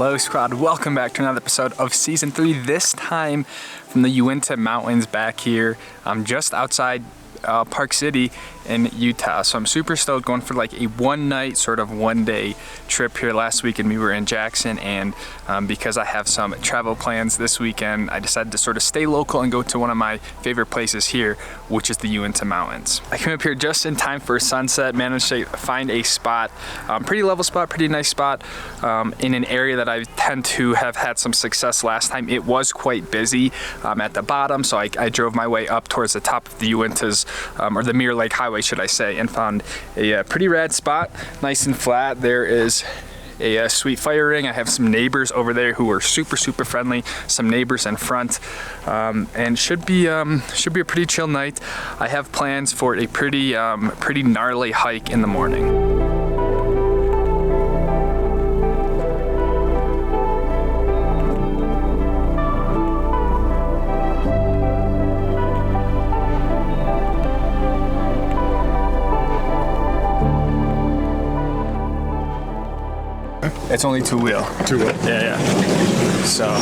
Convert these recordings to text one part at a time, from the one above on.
Hello squad, welcome back to another episode of season 3, this time from the Uinta mountains back here. I'm just outside Park City in Utah, so I'm super stoked, going for like a one night sort of one day trip here. Last weekend we were in Jackson, and because I have some travel plans this weekend, I decided to sort of stay local and go to one of my favorite places here, which is the Uinta mountains. I came up here just in time for sunset, managed to find a spot, pretty level spot, pretty nice spot, in an area that I tend to have had some success last time. It was quite busy at the bottom, so I drove my way up towards the top of the Uintas, or the Mirror Lake Highway should I say, and found a pretty rad spot, nice and flat. There is a sweet fire ring. I have some neighbors over there who are super friendly, some neighbors in front, and should be a pretty chill night. I have plans for a pretty gnarly hike in the morning. It's only two-wheel. Two-wheel? Yeah. So.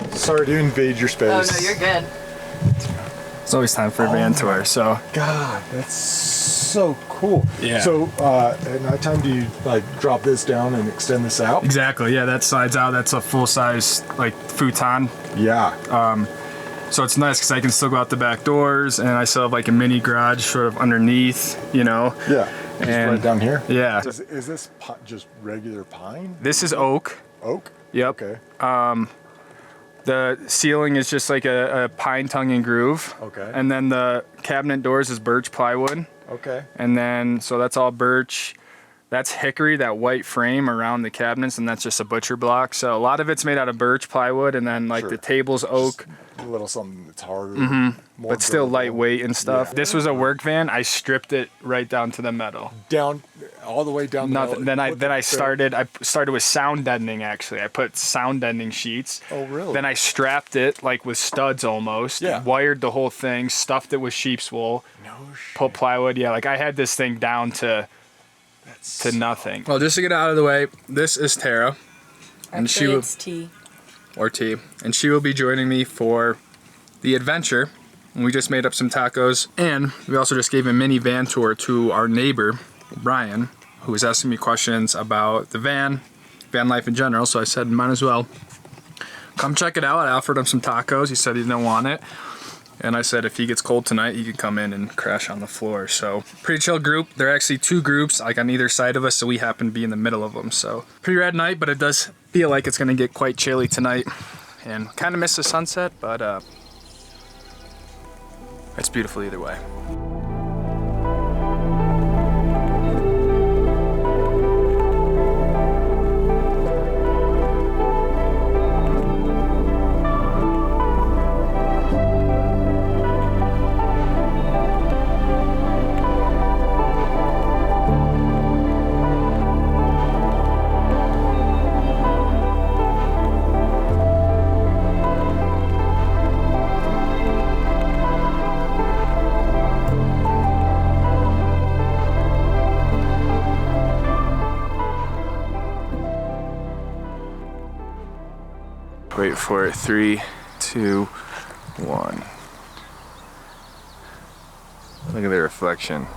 Sorry to invade your space. Oh, no, you're good. It's always time for a van tour, so. God, that's so cool. Yeah. So, at night time, do you like drop this down and extend this out? Exactly, yeah, that slides out. That's a full-size, like, futon. Yeah. So it's nice because I can still go out the back doors, and I still have like a mini garage sort of underneath, you know? Yeah. Just and right down here? Yeah. Is this just regular pine? This is oak. Oak? Yep. Okay. The ceiling is just like a pine tongue and groove. Okay. And then the cabinet doors is birch plywood. Okay. And then, so that's all birch. That's hickory, that white frame around the cabinets, and that's just a butcher block. So a lot of it's made out of birch plywood, and then like the table's oak. Just a little something that's harder, more but still durable. Lightweight and stuff. Yeah. This was a work van. I stripped it right down to the metal. Down, all the way down the Nothing. Then I started with sound deadening. Actually, I put sound deadening sheets. Oh really? Then I strapped it like with studs almost. Yeah. Wired the whole thing. Stuffed it with sheep's wool. No shit. Put plywood. Yeah, like I had this thing down to nothing. Well, just to get it out of the way, this is Tara, and she will T, and she will be joining me for the adventure. And we just made up some tacos, and we also just gave a mini van tour to our neighbor Brian, who was asking me questions about the van life in general. So I said, might as well come check it out. I offered him some tacos. He said he didn't want it. And I said if he gets cold tonight, he could come in and crash on the floor. So pretty chill group. There are actually two groups like on either side of us, so we happen to be in the middle of them. So pretty rad night, but it does feel like it's gonna get quite chilly tonight. And kind of miss the sunset, but it's beautiful either way. Wait for it. 3, 2, 1. Look at the reflection.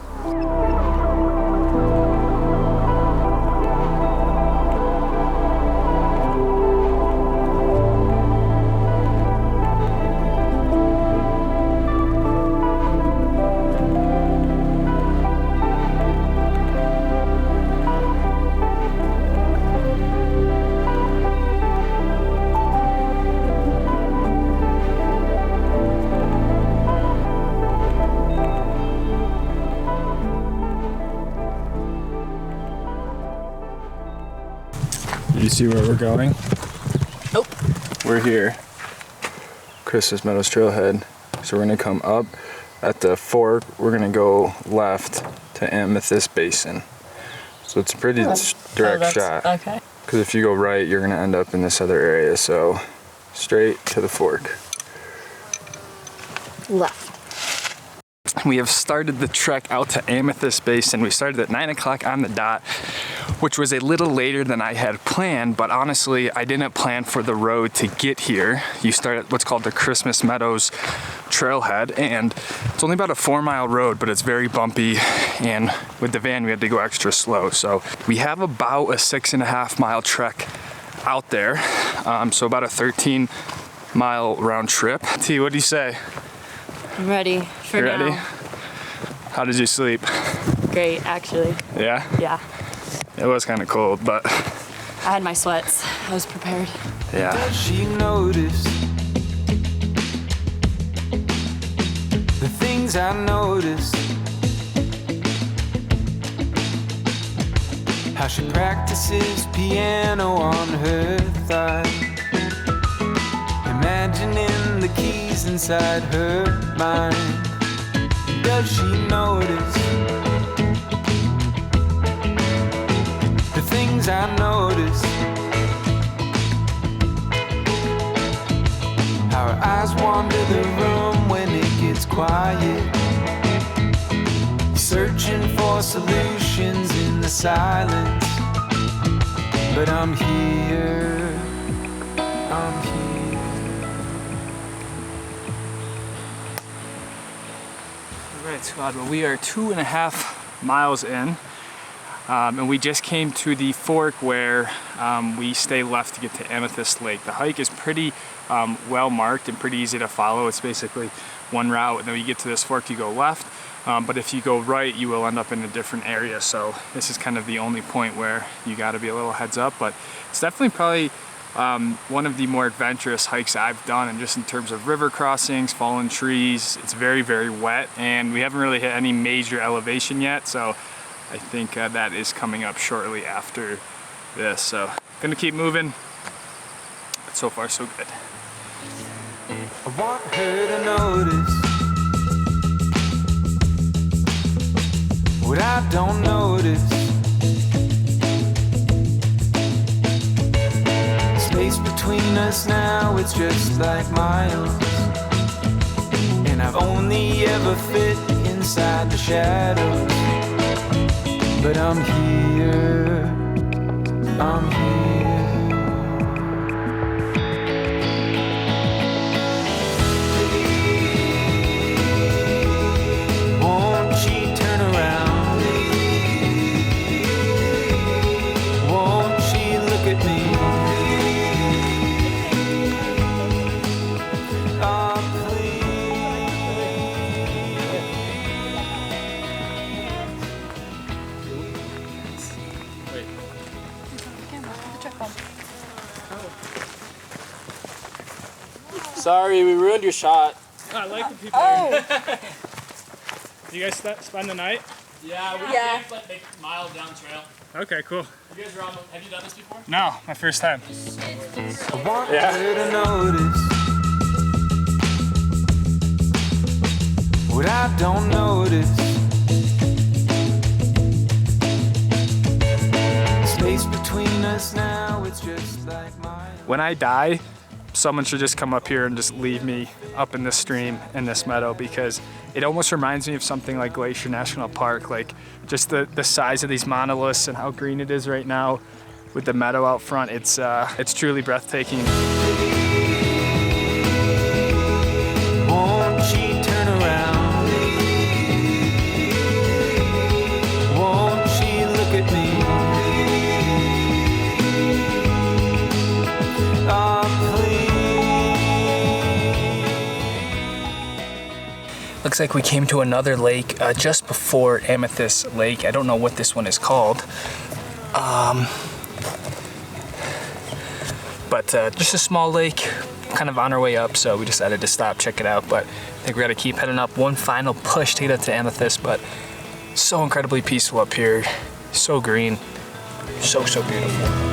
You see where we're going? Nope. We're here. Christmas Meadows trailhead. So we're gonna come up at the fork. We're gonna go left to Amethyst Basin. So it's a pretty direct shot. Okay. Because if you go right, you're gonna end up in this other area. So straight to the fork. Left. We have started the trek out to Amethyst Basin. We started at 9 o'clock on the dot. which was a little later than I had planned, but honestly, I didn't plan for the road to get here. You start at what's called the Christmas Meadows trailhead, and it's only about a 4-mile road, but it's very bumpy, and with the van, we had to go extra slow. So we have about a 6.5-mile trek out there, so about a 13-mile round trip. T, what do you say? I'm ready for now. Ready? How did you sleep? Great, actually. Yeah? Yeah. It was kind of cold, but I had my sweats. I was prepared. yeah. Does she notice the things I notice? How she practices piano on her thigh, imagining the keys inside her mind. Does she notice the things I notice? How her eyes wander the room when it gets quiet, searching for solutions in the silence. But I'm here, I'm here. All right, squad, well, we are 2.5 miles in, and we just came to the fork where we stay left to get to Amethyst Lake. The hike is pretty well marked and pretty easy to follow. It's basically one route, and then when you get to this fork, you go left. But if you go right, you will end up in a different area. So this is kind of the only point where you got to be a little heads up. But it's definitely probably one of the more adventurous hikes I've done, and just in terms of river crossings, fallen trees. It's very, very wet, and we haven't really hit any major elevation yet. So I think that is coming up shortly after this. So gonna keep moving. But so far, so good. I want her to notice what I don't notice. Space between us now, it's just like miles, and I've only ever fit inside the shadows. But I'm here, I'm here. Won't she turn around? Won't she look at me? Oh, Sorry, we ruined your shot. I like the people. Oh. You guys spend the night? Yeah, we camped like a mile down trail. Okay, cool. You guys are on. Have you done this before? No, my first time. I want her to notice what I don't notice. Space between us now, it's just like mine. When I die, someone should just come up here and just leave me up in this stream, in this meadow, because it almost reminds me of something like Glacier National Park, like just the size of these monoliths and how green it is right now with the meadow out front. It's truly breathtaking. Won't she turn around? Won't she look at me? Looks like we came to another lake just before Amethyst Lake. I don't know what this one is called. But just a small lake, kind of on our way up, so we decided to stop, check it out. But I think we gotta keep heading up. One final push to get up to Amethyst, but so incredibly peaceful up here. So green, so beautiful.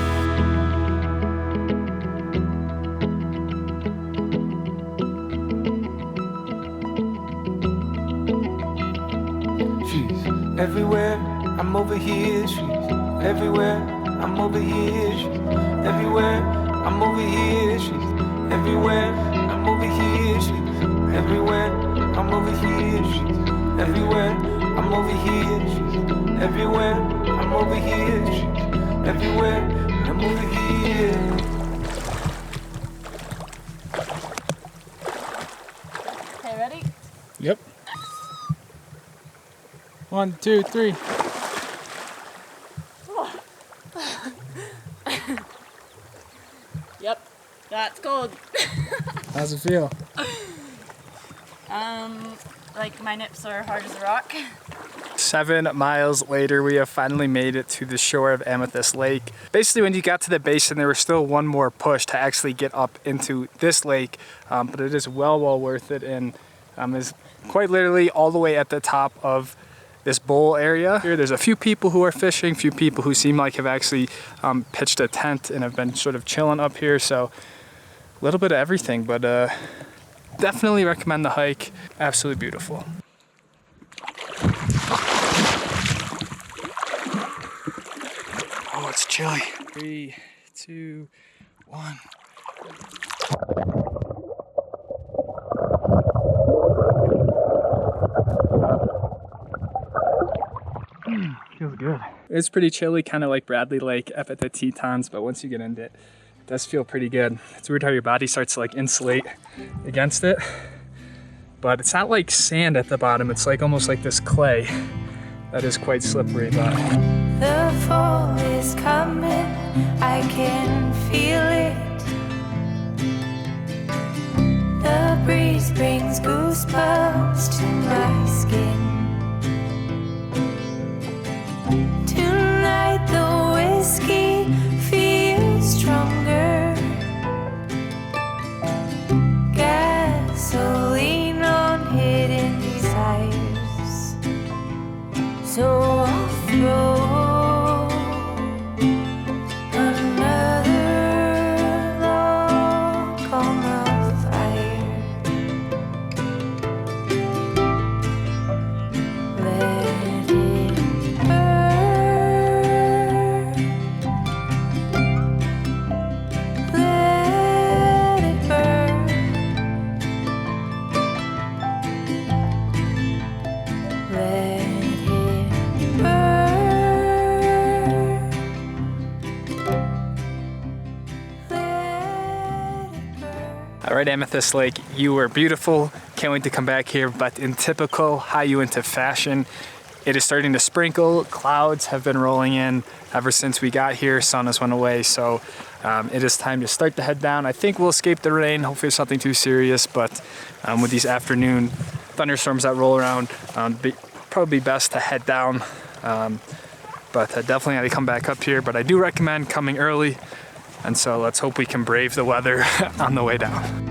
Everywhere, I'm over here, she's everywhere, I'm over here, she's everywhere, I'm over here, she's everywhere, I'm over here, she's everywhere, I'm over here, she's everywhere, I'm over here, she's everywhere, I'm over here, she's everywhere. I'm over here. Okay, ready? Yep. 1, 2, 3. Yep, that's cold. How's it feel? Like my nips are hard as a rock. 7 miles later, we have finally made it to the shore of Amethyst Lake. Basically, when you got to the basin, there was still one more push to actually get up into this lake, but it is well worth it, and is quite literally all the way at the top of this bowl area. Here, there's a few people who are fishing, few people who seem like have actually pitched a tent and have been sort of chilling up here, so a little bit of everything, but definitely recommend the hike. Absolutely beautiful. Oh, it's chilly. 3, 2, 1. Feels good. It's pretty chilly, kind of like Bradley Lake up at the Tetons, but once you get into it, it does feel pretty good. It's weird how your body starts to like insulate against it, but it's not like sand at the bottom. It's like almost like this clay that is quite slippery. But the fall is coming, I can feel it. The breeze brings goosebumps to my skin. Tonight the whiskey feels stronger. Gasoline on hidden desires. So I'll throw another log on the fire. Let it burn. Let it burn. Let it burn. Let it burn. all right, Amethyst Lake, you were beautiful. Can't wait to come back here, but in typical high Uinta fashion, it is starting to sprinkle. Clouds have been rolling in ever since we got here. Sun has went away, so it is time to start to head down. I think we'll escape the rain. Hopefully it's nothing too serious, but with these afternoon thunderstorms that roll around, probably best to head down. But definitely got to come back up here, but I do recommend coming early, and so let's hope we can brave the weather on the way down.